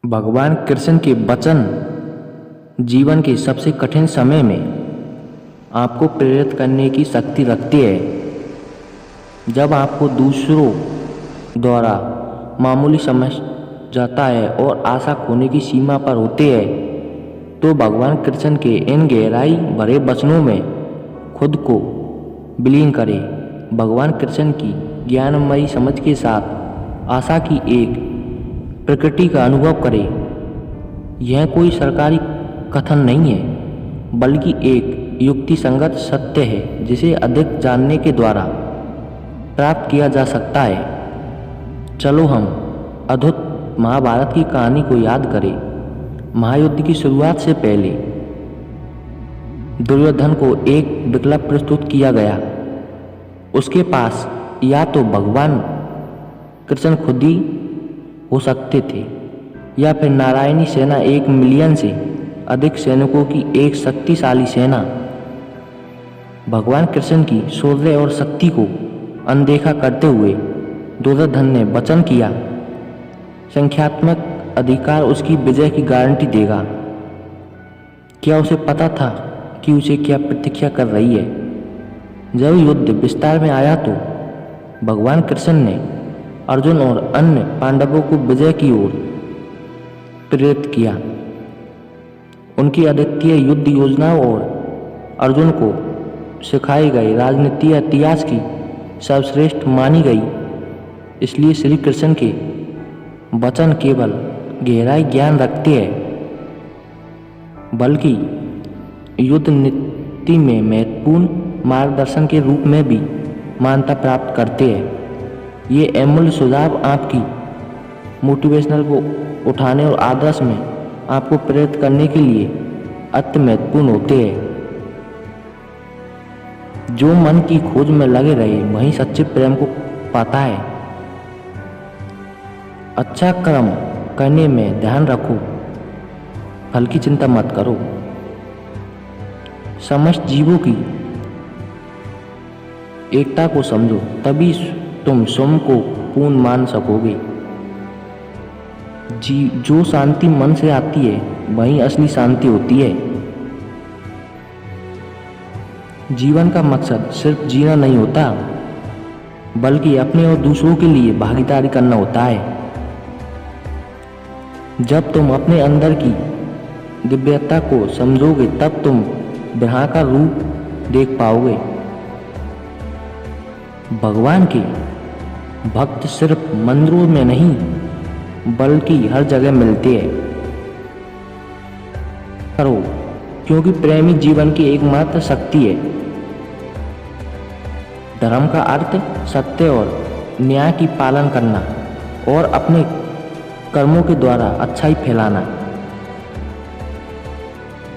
भगवान कृष्ण के वचन जीवन के सबसे कठिन समय में आपको प्रेरित करने की शक्ति रखते हैं। जब आपको दूसरों द्वारा मामूली समझ जाता है और आशा खोने की सीमा पर होते हैं, तो भगवान कृष्ण के इन गहराई भरे वचनों में खुद को विलीन करें। भगवान कृष्ण की ज्ञानमयी समझ के साथ आशा की एक प्रकृति का अनुभव करें। यह कोई सरकारी कथन नहीं है, बल्कि एक युक्तिसंगत सत्य है जिसे अधिक जानने के द्वारा प्राप्त किया जा सकता है। चलो हम अद्भुत महाभारत की कहानी को याद करें। महायुद्ध की शुरुआत से पहले दुर्योधन को एक विकल्प प्रस्तुत किया गया। उसके पास या तो भगवान कृष्ण खुद ही हो सकते थे या फिर नारायणी सेना 1 मिलियन से अधिक सैनिकों की एक शक्तिशाली सेना। भगवान कृष्ण की शौर्य और शक्ति को अनदेखा करते हुए दुर्योधन ने वचन किया, संख्यात्मक अधिकार उसकी विजय की गारंटी देगा। क्या उसे पता था कि उसे क्या प्रतीक्षा कर रही है? जब युद्ध विस्तार में आया तो भगवान कृष्ण ने अर्जुन और अन्य पांडवों को विजय की ओर प्रेरित किया। उनकी अद्वितीय युद्ध योजनाओं और अर्जुन को सिखाई गई राजनीति इतिहास की सर्वश्रेष्ठ मानी गई। इसलिए श्री कृष्ण के वचन केवल गहराई ज्ञान रखते हैं, बल्कि युद्ध नीति में महत्वपूर्ण मार्गदर्शन के रूप में भी मान्यता प्राप्त करते हैं। ये अमूल्य सुझाव आपकी मोटिवेशनल को उठाने और आदर्श में आपको प्रेरित करने के लिए अति महत्वपूर्ण होते हैं। जो मन की खोज में लगे रहे वहीं सच्चे प्रेम को पाता है। अच्छा कर्म करने में ध्यान रखो, फल की चिंता मत करो। समस्त जीवों की एकता को समझो, तभी तुम स्वयं को पूर्ण मान सकोगे। जो शांति मन से आती है वही असली शांति होती है। जीवन का मकसद सिर्फ जीना नहीं होता, बल्कि अपने और दूसरों के लिए भागीदारी करना होता है। जब तुम अपने अंदर की दिव्यता को समझोगे, तब तुम ब्रह्मा का रूप देख पाओगे। भगवान के भक्त सिर्फ मंदिरों में नहीं, बल्कि हर जगह मिलते हैं। करो, क्योंकि प्रेमी जीवन की एकमात्र शक्ति है। धर्म का अर्थ सत्य और न्याय की पालन करना और अपने कर्मों के द्वारा अच्छाई फैलाना।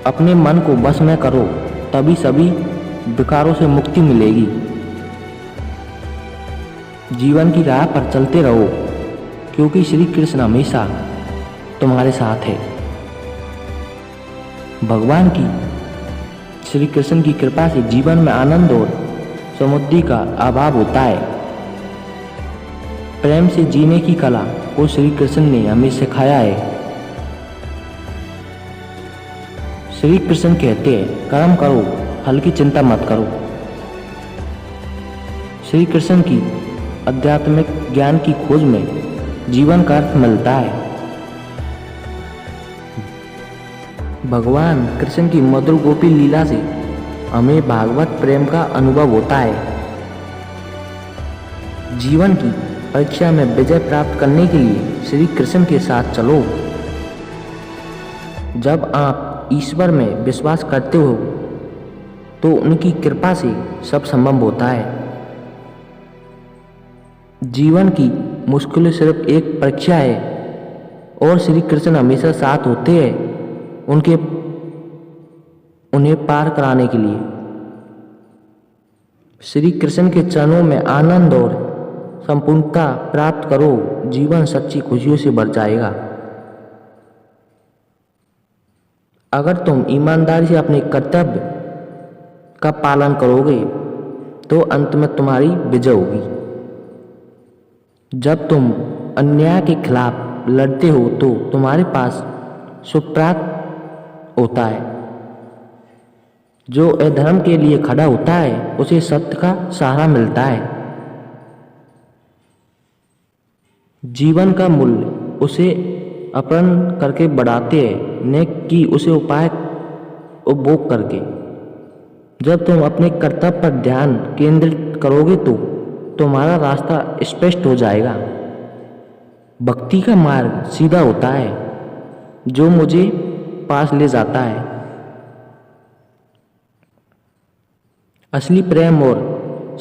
अपने मन को बस में करो, तभी सभी विकारों से मुक्ति मिलेगी। जीवन की राह पर चलते रहो, क्योंकि श्री कृष्ण हमेशा तुम्हारे साथ है। भगवान की श्री कृष्ण की कृपा से जीवन में आनंद और समृद्धि का अभाव होता है। प्रेम से जीने की कला को श्री कृष्ण ने हमें सिखाया है। श्री कृष्ण कहते हैं, कर्म करो, फल की चिंता मत करो। श्री कृष्ण की आध्यात्मिक ज्ञान की खोज में जीवन का अर्थ मिलता है। भगवान कृष्ण की मधुर गोपी लीला से हमें भागवत प्रेम का अनुभव होता है। जीवन की परीक्षा में विजय प्राप्त करने के लिए श्री कृष्ण के साथ चलो। जब आप ईश्वर में विश्वास करते हो, तो उनकी कृपा से सब संभव होता है। जीवन की मुश्किलें सिर्फ एक परीक्षा है और श्री कृष्ण हमेशा साथ होते हैं उन्हें पार कराने के लिए। श्री कृष्ण के चरणों में आनंद और संपूर्णता प्राप्त करो। जीवन सच्ची खुशियों से भर जाएगा। अगर तुम ईमानदारी से अपने कर्तव्य का पालन करोगे, तो अंत में तुम्हारी विजय होगी। जब तुम अन्याय के खिलाफ आप लड़ते हो तो तुम्हारे पास सुप्रात होता है। जो अधर्म के लिए खड़ा होता है उसे सत्य का सहारा मिलता है। जीवन का मूल्य उसे अपहरण करके बढ़ाते हैं, न कि उसे उपाय उपभोग करके। जब तुम अपने कर्तव्य पर ध्यान केंद्रित करोगे तो तुम्हारा रास्ता स्पष्ट हो जाएगा। भक्ति का मार्ग सीधा होता है जो मुझे पास ले जाता है। असली प्रेम और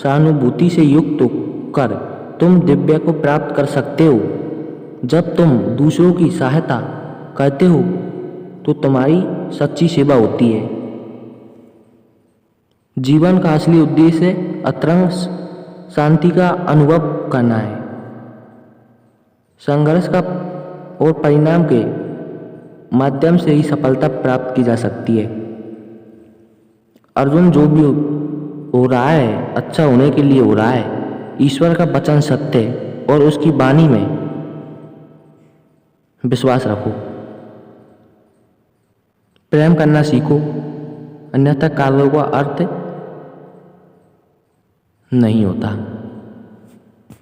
सहानुभूति से युक्त होकर तुम दिव्य को प्राप्त कर सकते हो। जब तुम दूसरों की सहायता करते हो तो तुम्हारी सच्ची सेवा होती है। जीवन का असली उद्देश्य अतरंग शांति का अनुभव करना है। संघर्ष का और परिणाम के माध्यम से ही सफलता प्राप्त की जा सकती है। अर्जुन, जो भी हो रहा है अच्छा होने के लिए हो रहा है। ईश्वर का वचन सत्य है और उसकी वाणी में विश्वास रखो। प्रेम करना सीखो, अन्यथा कार्यों का अर्थ नहीं होता।